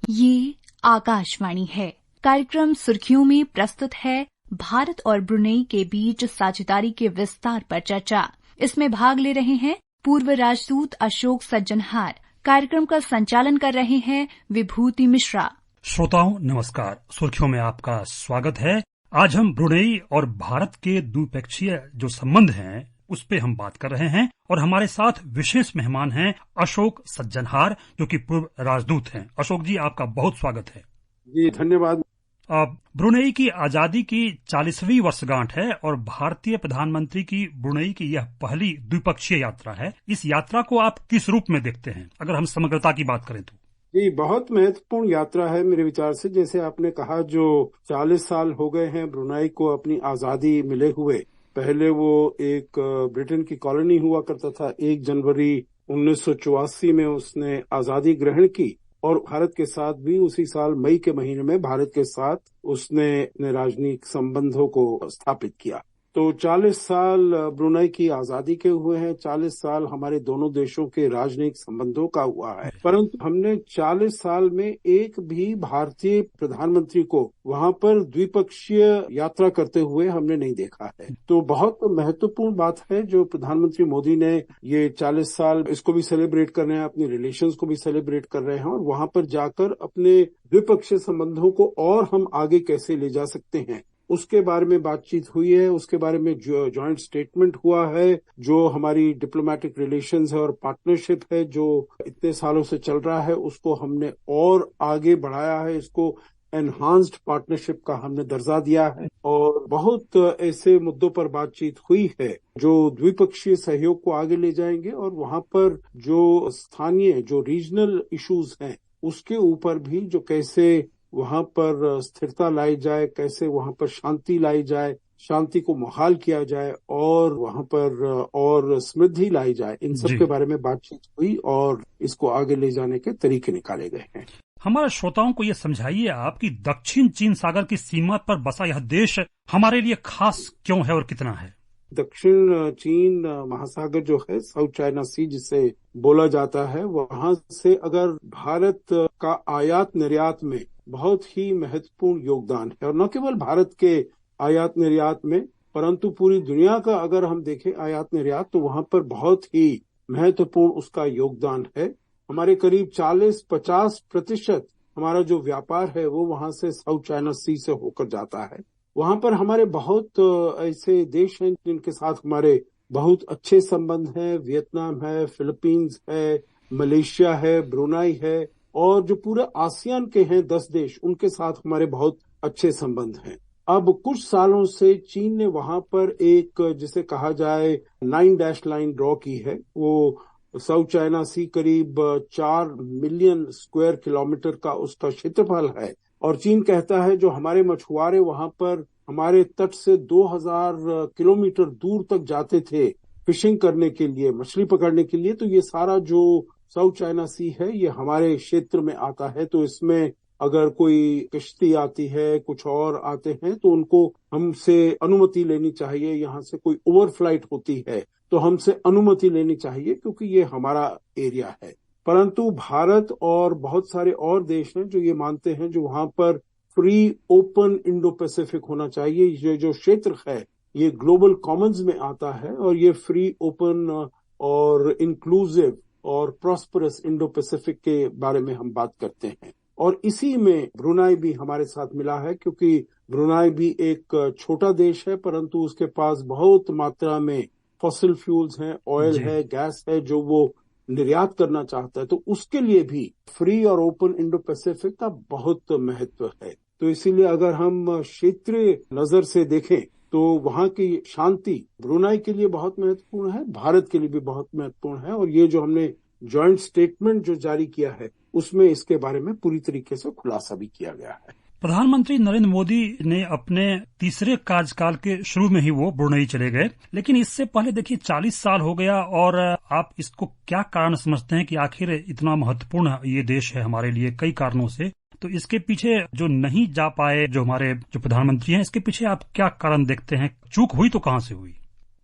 ये आकाशवाणी है। कार्यक्रम सुर्खियों में प्रस्तुत है भारत और ब्रुनेई के बीच साझेदारी के विस्तार पर चर्चा। इसमें भाग ले रहे हैं पूर्व राजदूत अशोक सज्जनहार। कार्यक्रम का संचालन कर रहे हैं विभूति मिश्रा। श्रोताओं नमस्कार, सुर्खियों में आपका स्वागत है। आज हम ब्रुनेई और भारत के द्विपक्षीय जो संबंध हैं उस पे हम बात कर रहे हैं और हमारे साथ विशेष मेहमान हैं अशोक सज्जनहार, जो कि पूर्व राजदूत हैं। अशोक जी, आपका बहुत स्वागत है। जी धन्यवाद। ब्रुनेई की आजादी की 40वीं वर्षगांठ है और भारतीय प्रधानमंत्री की ब्रुनेई की यह पहली द्विपक्षीय यात्रा है। इस यात्रा को आप किस रूप में देखते हैं, अगर हम समग्रता की बात करें तो? जी, बहुत महत्वपूर्ण यात्रा है मेरे विचार से। जैसे आपने कहा, जो 40 साल हो गए हैं ब्रुनेई को अपनी आजादी मिले हुए। पहले वो एक ब्रिटेन की कॉलोनी हुआ करता था। 1 जनवरी 1984 में उसने आजादी ग्रहण की और भारत के साथ भी उसी साल मई के महीने में भारत के साथ उसने अपने राजनीतिक संबंधों को स्थापित किया। तो 40 साल ब्रुनेई की आजादी के हुए हैं, 40 साल हमारे दोनों देशों के राजनीतिक संबंधों का हुआ है। परंतु हमने 40 साल में एक भी भारतीय प्रधानमंत्री को वहां पर द्विपक्षीय यात्रा करते हुए हमने नहीं देखा है। तो बहुत महत्वपूर्ण बात है जो प्रधानमंत्री मोदी ने ये 40 साल इसको भी सेलिब्रेट कर रहे हैं, अपनी रिलेशंस को भी सेलिब्रेट कर रहे हैं और वहां पर जाकर अपने द्विपक्षीय संबंधों को और हम आगे कैसे ले जा सकते हैं उसके बारे में बातचीत हुई है। उसके बारे में जो जॉइंट स्टेटमेंट हुआ है, जो हमारी डिप्लोमेटिक रिलेशंस है और पार्टनरशिप है जो इतने सालों से चल रहा है, उसको हमने और आगे बढ़ाया है। इसको एनहांस्ड पार्टनरशिप का हमने दर्जा दिया है और बहुत ऐसे मुद्दों पर बातचीत हुई है जो द्विपक्षीय सहयोग को आगे ले जाएंगे और वहां पर जो स्थानीय जो रीजनल इश्यूज हैं उसके ऊपर भी जो कैसे वहां पर स्थिरता लाई जाए, कैसे वहां पर शांति लाई जाए, शांति को मुहाल किया जाए और वहां पर और समृद्धि लाई जाए, इन सब के बारे में बातचीत हुई और इसको आगे ले जाने के तरीके निकाले गए हैं। हमारे श्रोताओं को ये समझाइए आप कि दक्षिण चीन सागर की सीमा पर बसा यह देश हमारे लिए खास क्यों है और कितना है? दक्षिण चीन महासागर जो है, साउथ चाइना सी जिसे बोला जाता है, वहां से अगर भारत का आयात निर्यात में बहुत ही महत्वपूर्ण योगदान है और न केवल भारत के आयात निर्यात में परंतु पूरी दुनिया का अगर हम देखें आयात निर्यात तो वहां पर बहुत ही महत्वपूर्ण उसका योगदान है। हमारे करीब 40-50% हमारा जो व्यापार है वो वहां से साउथ चाइना सी से होकर जाता है। वहां पर हमारे बहुत ऐसे देश हैं जिनके साथ हमारे बहुत अच्छे संबंध हैं। वियतनाम है, फिलीपींस है, मलेशिया है, ब्रुनेई है और जो पूरे आसियान के हैं 10 देश, उनके साथ हमारे बहुत अच्छे संबंध हैं। अब कुछ सालों से चीन ने वहां पर एक जिसे कहा जाए 9 डैश लाइन ड्रॉ की है। वो साउथ चाइना सी करीब 4 मिलियन स्क्वायर किलोमीटर का उसका क्षेत्रफल है और चीन कहता है जो हमारे मछुआरे वहां पर हमारे तट से 2000 किलोमीटर दूर तक जाते थे फिशिंग करने के लिए, मछली पकड़ने के लिए, तो ये सारा जो साउथ चाइना सी है ये हमारे क्षेत्र में आता है। तो इसमें अगर कोई कश्ती आती है, कुछ और आते हैं तो उनको हमसे अनुमति लेनी चाहिए। यहाँ से कोई ओवरफ्लाइट होती है तो हमसे अनुमति लेनी चाहिए क्योंकि ये हमारा एरिया है। परंतु भारत और बहुत सारे और देश हैं जो ये मानते हैं जो वहां पर फ्री ओपन इंडो पैसिफिक होना चाहिए। ये जो क्षेत्र है ये ग्लोबल कॉमन्स में आता है और ये फ्री ओपन और इंक्लूसिव और प्रॉस्परस इंडो पैसिफिक के बारे में हम बात करते हैं और इसी में ब्रुनेई भी हमारे साथ मिला है क्योंकि ब्रुनेई भी एक छोटा देश है परंतु उसके पास बहुत मात्रा में फॉसिल फ्यूल्स हैं, ऑयल है, गैस है जो वो निर्यात करना चाहता है। तो उसके लिए भी फ्री और ओपन इंडो पैसिफिक का बहुत महत्व है। तो इसीलिए अगर हम क्षेत्रीय नजर से देखें तो वहां की शांति ब्रुनेई के लिए बहुत महत्वपूर्ण है, भारत के लिए भी बहुत महत्वपूर्ण है और ये जो हमने जॉइंट स्टेटमेंट जो जारी किया है उसमें इसके बारे में पूरी तरीके से खुलासा भी किया गया है। प्रधानमंत्री नरेंद्र मोदी ने अपने तीसरे कार्यकाल के शुरू में ही वो ब्रुनेई चले गए, लेकिन इससे पहले देखिए 40 साल हो गया और आप इसको क्या कारण समझते हैं कि आखिर इतना महत्वपूर्ण ये देश है हमारे लिए कई कारणों से, तो इसके पीछे जो नहीं जा पाए जो हमारे जो प्रधानमंत्री हैं, इसके पीछे आप क्या कारण देखते हैं? चूक हुई तो कहाँ से हुई?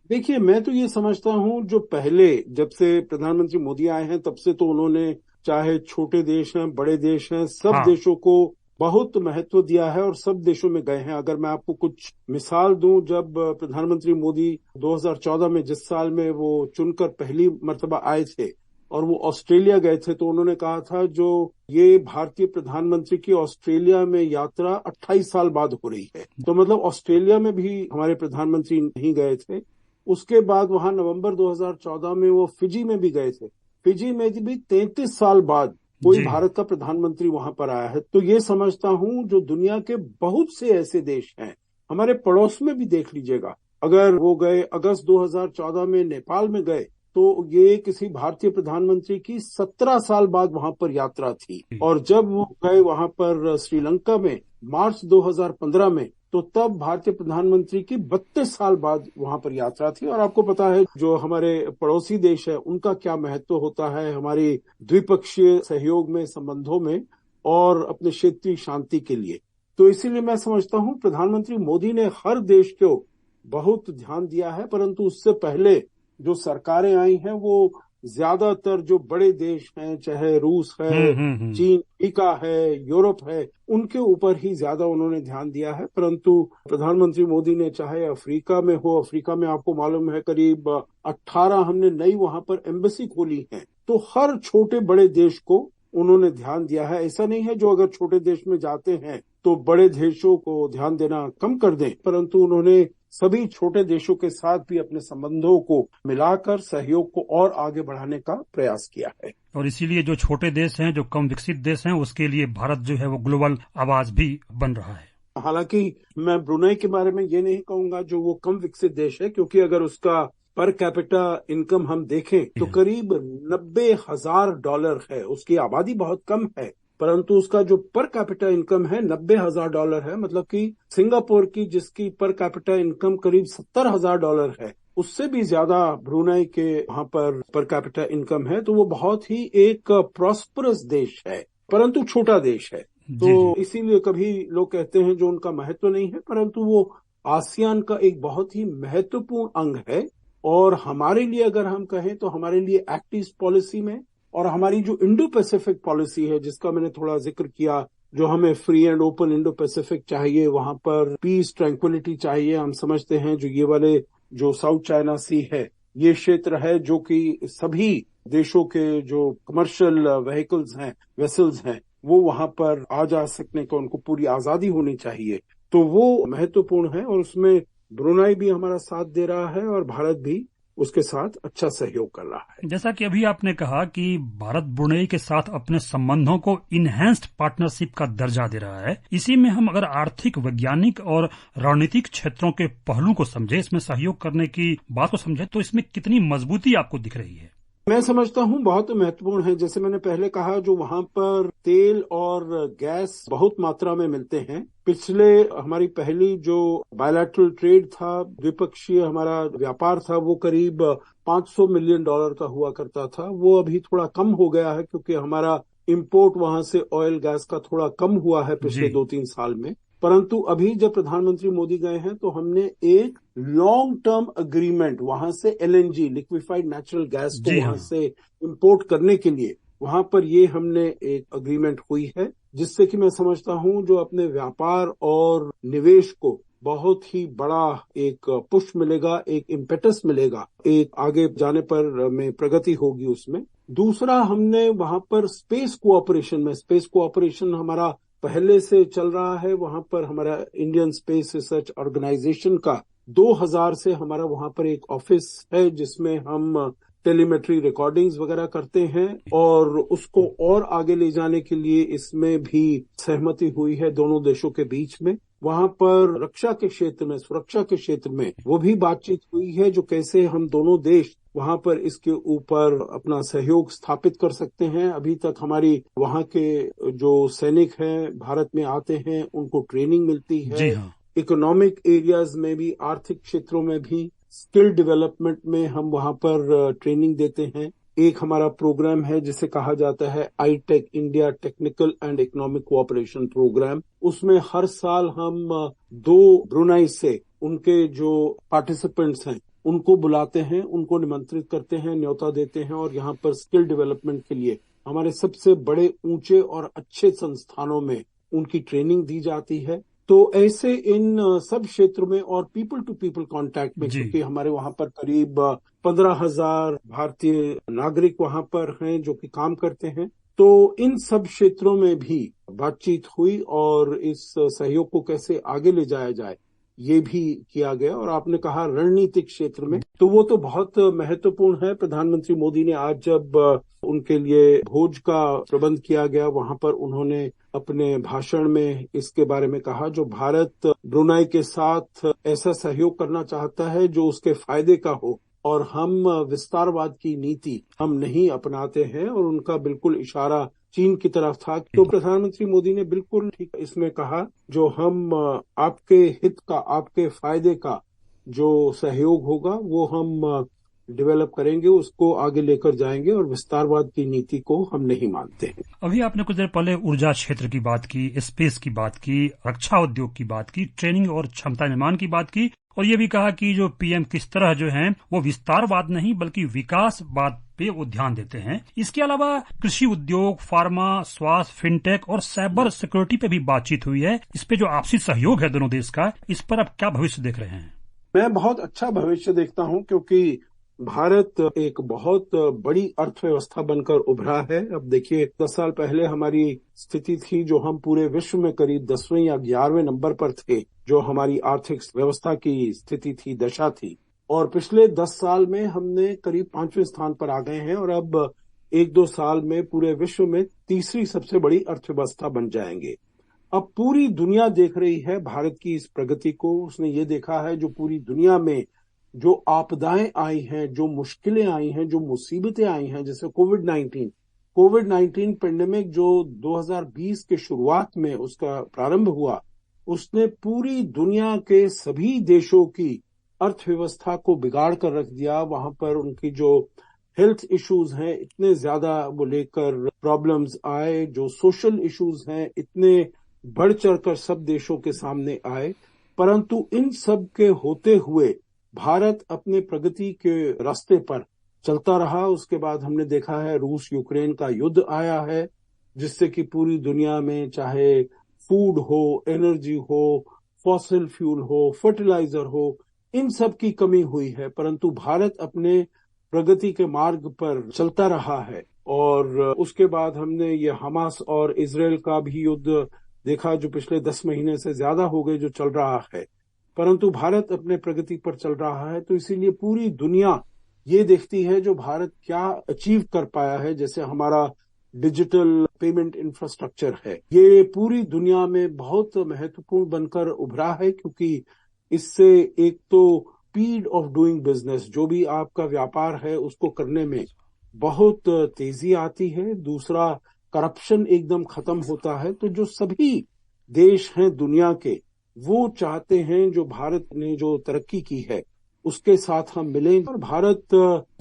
देखिए, मैं तो ये समझता हूँ जो पहले जब से प्रधानमंत्री मोदी आए हैं तब से तो उन्होंने चाहे छोटे देश हैं, बड़े देश हैं, सब हाँ। देशों को बहुत महत्व दिया है और सब देशों में गए हैं। अगर मैं आपको कुछ मिसाल दूं, जब प्रधानमंत्री मोदी 2014 में, जिस साल में वो चुनकर पहली मर्तबा आए थे और वो ऑस्ट्रेलिया गए थे, तो उन्होंने कहा था जो ये भारतीय प्रधानमंत्री की ऑस्ट्रेलिया में यात्रा 28 साल बाद हो रही है। तो मतलब ऑस्ट्रेलिया में भी हमारे प्रधानमंत्री नहीं गए थे। उसके बाद वहां नवंबर 2014 में वो फिजी में भी गए थे। फिजी में भी 33 साल बाद कोई जी। भारत का प्रधानमंत्री वहां पर आया है। तो ये समझता हूं जो दुनिया के बहुत से ऐसे देश हैं, हमारे पड़ोस में भी देख लीजिएगा, अगर वो गए अगस्त 2014 में नेपाल में गए, तो ये किसी भारतीय प्रधानमंत्री की 17 साल बाद वहां पर यात्रा थी। और जब वो गए वहां पर श्रीलंका में मार्च 2015 में, तो तब भारतीय प्रधानमंत्री की 32 साल बाद वहां पर यात्रा थी। और आपको पता है जो हमारे पड़ोसी देश है उनका क्या महत्व होता है हमारी द्विपक्षीय सहयोग में, संबंधों में और अपने क्षेत्रीय शांति के लिए। तो इसीलिए मैं समझता हूं प्रधानमंत्री मोदी ने हर देश को बहुत ध्यान दिया है, परंतु उससे पहले जो सरकारें आई हैं वो ज्यादातर जो बड़े देश हैं, चाहे रूस है, चीन, अमेरिका है, यूरोप है, उनके ऊपर ही ज्यादा उन्होंने ध्यान दिया है। परंतु प्रधानमंत्री मोदी ने चाहे अफ्रीका में हो, अफ्रीका में आपको मालूम है करीब 18 हमने नई वहां पर एम्बेसी खोली है। तो हर छोटे बड़े देश को उन्होंने ध्यान दिया है। ऐसा नहीं है जो अगर छोटे देश में जाते हैं तो बड़े देशों को ध्यान देना कम कर दें, परंतु उन्होंने सभी छोटे देशों के साथ भी अपने संबंधों को मिलाकर सहयोग को और आगे बढ़ाने का प्रयास किया है। और इसीलिए जो छोटे देश हैं, जो कम विकसित देश हैं, उसके लिए भारत जो है वो ग्लोबल आवाज भी बन रहा है। हालांकि मैं ब्रुनेई के बारे में ये नहीं कहूंगा जो वो कम विकसित देश है, क्योंकि अगर उसका पर कैपिटा इनकम हम देखें तो करीब $90,000 है। उसकी आबादी बहुत कम है, परंतु उसका जो पर कैपिटा इनकम है $90,000 है। मतलब कि सिंगापुर की जिसकी पर कैपिटा इनकम करीब $70,000 है, उससे भी ज्यादा ब्रुनेई के वहां पर कैपिटा इनकम है। तो वो बहुत ही एक प्रॉस्परस देश है, परंतु छोटा देश है। तो इसीलिए कभी लोग कहते हैं जो उनका महत्व नहीं है, परंतु वो आसियान का एक बहुत ही महत्वपूर्ण अंग है। और हमारे लिए अगर हम कहें तो हमारे लिए एक्ट ईस्ट पॉलिसी में और हमारी जो इंडो पैसिफिक पॉलिसी है, जिसका मैंने थोड़ा जिक्र किया, जो हमें free and open Indo Pacific चाहिए, वहां पर पीस ट्रैंक्विलिटी चाहिए। हम समझते हैं जो ये वाले जो साउथ चाइना सी है, ये क्षेत्र है जो कि सभी देशों के जो कमर्शियल व्हीकल्स हैं, वेसल्स हैं, वो वहां पर आ जा सकने का उनको पूरी आजादी होनी चाहिए। तो वो महत्वपूर्ण है और उसमें ब्रुनेई भी हमारा साथ दे रहा है और भारत भी उसके साथ अच्छा सहयोग कर रहा है। जैसा कि अभी आपने कहा कि भारत ब्रुनेई के साथ अपने संबंधों को इनहैंस्ड पार्टनरशिप का दर्जा दे रहा है, इसी में हम अगर आर्थिक, वैज्ञानिक और रणनीतिक क्षेत्रों के पहलू को समझे, इसमें सहयोग करने की बात को समझे, तो इसमें कितनी मजबूती आपको दिख रही है? मैं समझता हूँ बहुत महत्वपूर्ण है। जैसे मैंने पहले कहा, जो वहां पर तेल और गैस बहुत मात्रा में मिलते हैं। पिछले हमारी पहली जो बायलैटरल ट्रेड था, द्विपक्षीय हमारा व्यापार था, वो करीब $500 मिलियन का हुआ करता था। वो अभी थोड़ा कम हो गया है क्योंकि हमारा इंपोर्ट वहां से ऑयल गैस का थोड़ा कम हुआ है पिछले 2-3 साल में। परंतु अभी जब प्रधानमंत्री मोदी गए हैं तो हमने एक लॉन्ग टर्म अग्रीमेंट वहां से एलएनजी, लिक्विफाइड नेचुरल गैस को वहां से इंपोर्ट करने के लिए वहां पर ये हमने एक अग्रीमेंट हुई है, जिससे कि मैं समझता हूं जो अपने व्यापार और निवेश को बहुत ही बड़ा एक पुश मिलेगा, एक इम्पेटस मिलेगा, एक आगे जाने पर में प्रगति होगी उसमें। दूसरा, हमने वहां पर स्पेस कोऑपरेशन हमारा पहले से चल रहा है। वहां पर हमारा इंडियन स्पेस रिसर्च ऑर्गेनाइजेशन का 2000 से हमारा वहां पर एक ऑफिस है जिसमें हम टेलीमेट्री रिकॉर्डिंग्स वगैरह करते हैं और उसको और आगे ले जाने के लिए इसमें भी सहमति हुई है दोनों देशों के बीच में। वहां पर रक्षा के क्षेत्र में, सुरक्षा के क्षेत्र में वो भी बातचीत हुई है, जो कैसे हम दोनों देश वहां पर इसके ऊपर अपना सहयोग स्थापित कर सकते हैं। अभी तक हमारी वहां के जो सैनिक हैं भारत में आते हैं, उनको ट्रेनिंग मिलती है। इकोनॉमिक एरियाज में भी, आर्थिक क्षेत्रों में भी, स्किल डेवलपमेंट में हम वहां पर ट्रेनिंग देते हैं। एक हमारा प्रोग्राम है जिसे कहा जाता है ITEC, India technical and economic cooperation programme. उसमें हर साल हम 2 ब्रुनेई से उनके जो पार्टिसिपेंट्स हैं उनको बुलाते हैं, उनको निमंत्रित करते हैं, न्योता देते हैं और यहाँ पर स्किल डेवलपमेंट के लिए हमारे सबसे बड़े ऊंचे और अच्छे संस्थानों में उनकी ट्रेनिंग दी जाती है। तो ऐसे इन सब क्षेत्रों में और पीपल टू पीपल कांटेक्ट में, क्योंकि हमारे वहां पर करीब 15,000 भारतीय नागरिक वहां पर हैं जो कि काम करते हैं, तो इन सब क्षेत्रों में भी बातचीत हुई और इस सहयोग को कैसे आगे ले जाया जाए ये भी किया गया। और आपने कहा रणनीतिक क्षेत्र में, तो वो तो बहुत महत्वपूर्ण है। प्रधानमंत्री मोदी ने आज जब उनके लिए भोज का प्रबंध किया गया, वहां पर उन्होंने अपने भाषण में इसके बारे में कहा, जो भारत ब्रुनाई के साथ ऐसा सहयोग करना चाहता है जो उसके फायदे का हो, और हम विस्तारवाद की नीति हम नहीं अपनाते हैं, और उनका बिल्कुल इशारा चीन की तरफ था। तो प्रधानमंत्री मोदी ने बिल्कुल ठीक इसमें कहा, जो हम आपके हित का, आपके फायदे का जो सहयोग होगा वो हम डेवलप करेंगे, उसको आगे लेकर जाएंगे, और विस्तारवाद की नीति को हम नहीं मानते हैं। अभी आपने कुछ देर पहले ऊर्जा क्षेत्र की बात की, स्पेस की बात की, रक्षा उद्योग की बात की, ट्रेनिंग और क्षमता निर्माण की बात की, और ये भी कहा कि जो पीएम किस तरह जो हैं वो विस्तारवाद नहीं बल्कि विकासवाद पे वो ध्यान देते हैं। इसके अलावा कृषि उद्योग, फार्मा, स्वास्थ्य, फिनटेक और साइबर सिक्योरिटी पे भी बातचीत हुई है। इस पे जो आपसी सहयोग है दोनों देश का, इस पर आप क्या भविष्य देख रहे हैं? मैं बहुत अच्छा भविष्य देखता हूं, क्योंकि भारत एक बहुत बड़ी अर्थव्यवस्था बनकर उभरा है। अब देखिए, 10 साल पहले हमारी स्थिति थी जो हम पूरे विश्व में करीब 10वें या 11वें नंबर पर थे, जो हमारी आर्थिक व्यवस्था की स्थिति थी, दशा थी। और पिछले 10 साल में हमने करीब 5वें स्थान पर आ गए हैं, और अब 1-2 साल में पूरे विश्व में तीसरी सबसे बड़ी अर्थव्यवस्था बन जाएंगे। अब पूरी दुनिया देख रही है भारत की इस प्रगति को। उसने ये देखा है जो पूरी दुनिया में जो आपदाएं आई हैं, जो मुश्किलें आई हैं, जो मुसीबतें आई हैं, जैसे कोविड-19 पेंडेमिक जो 2020 के शुरुआत में उसका प्रारंभ हुआ, उसने पूरी दुनिया के सभी देशों की अर्थव्यवस्था को बिगाड़ कर रख दिया। वहां पर उनकी जो हेल्थ इश्यूज हैं इतने ज्यादा वो लेकर प्रॉब्लम्स आए, जो सोशल इश्यूज हैं इतने बढ़ चढ़कर सब देशों के सामने आए। परंतु इन सब के होते हुए भारत अपने प्रगति के रास्ते पर चलता रहा। उसके बाद हमने देखा है रूस यूक्रेन का युद्ध आया है, जिससे कि पूरी दुनिया में चाहे फूड हो, एनर्जी हो, फॉसिल फ्यूल हो, फर्टिलाइजर हो, इन सब की कमी हुई है। परंतु भारत अपने प्रगति के मार्ग पर चलता रहा है। और उसके बाद हमने ये हमास और इजराइल का भी युद्ध देखा, जो पिछले 10 महीने से ज्यादा हो गए जो चल रहा है। परंतु भारत अपने प्रगति पर चल रहा है, तो इसीलिए पूरी दुनिया ये देखती है जो भारत क्या अचीव कर पाया है। जैसे हमारा डिजिटल पेमेंट इंफ्रास्ट्रक्चर है, ये पूरी दुनिया में बहुत महत्वपूर्ण बनकर उभरा है, क्योंकि इससे एक तो स्पीड ऑफ डूइंग बिजनेस, जो भी आपका व्यापार है उसको करने में बहुत तेजी आती है। दूसरा, करप्शन एकदम खत्म होता है। तो जो सभी देश हैं दुनिया के, वो चाहते हैं जो भारत ने जो तरक्की की है उसके साथ हम मिलें, और भारत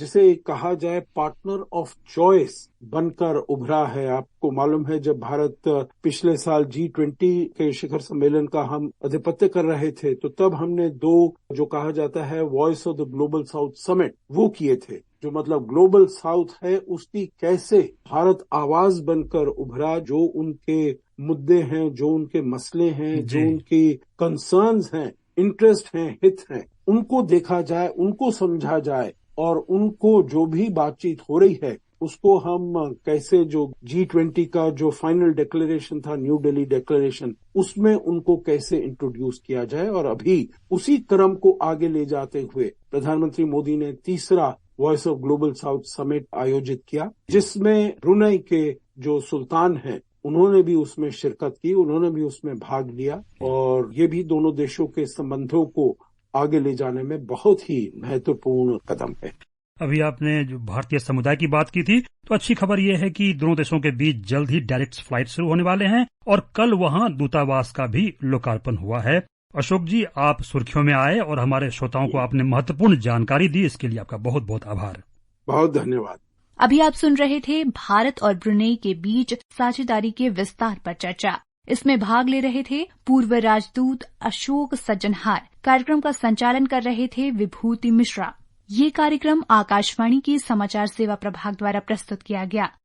जिसे कहा जाए पार्टनर ऑफ चॉइस बनकर उभरा है। आपको मालूम है, जब भारत पिछले साल G20 के शिखर सम्मेलन का हम आधिपत्य कर रहे थे, तो तब हमने 2 जो कहा जाता है voice of the global south summit वो किए थे। जो मतलब ग्लोबल साउथ है उसकी कैसे भारत आवाज बनकर उभरा, जो उनके मुद्दे हैं, जो उनके मसले हैं, जो उनकी कंसर्न्स हैं, इंटरेस्ट हैं, हित हैं, उनको देखा जाए, उनको समझा जाए, और उनको जो भी बातचीत हो रही है उसको हम कैसे, जो G20 का जो फाइनल डिक्लेरेशन था, न्यू दिल्ली डिक्लेरेशन, उसमें उनको कैसे इंट्रोड्यूस किया जाए। और अभी उसी क्रम को आगे ले जाते हुए प्रधानमंत्री मोदी ने तीसरा voice of global south summit आयोजित किया, जिसमें ब्रुनेई के जो सुल्तान हैं उन्होंने भी उसमें शिरकत की, उन्होंने भी उसमें भाग लिया। और ये भी दोनों देशों के संबंधों को आगे ले जाने में बहुत ही महत्वपूर्ण कदम है। अभी आपने जो भारतीय समुदाय की बात की थी, तो अच्छी खबर यह है कि दोनों देशों के बीच जल्द ही डायरेक्ट फ्लाइट शुरू होने वाले हैं, और कल वहां दूतावास का भी लोकार्पण हुआ है। अशोक जी, आप सुर्खियों में आए और हमारे श्रोताओं को आपने महत्वपूर्ण जानकारी दी, इसके लिए आपका बहुत बहुत आभार। बहुत धन्यवाद। अभी आप सुन रहे थे भारत और ब्रुनेई के बीच साझेदारी के विस्तार पर चर्चा। इसमें भाग ले रहे थे पूर्व राजदूत अशोक सज्जनहार। कार्यक्रम का संचालन कर रहे थे विभूति मिश्रा। ये कार्यक्रम आकाशवाणी के समाचार सेवा प्रभाग द्वारा प्रस्तुत किया गया।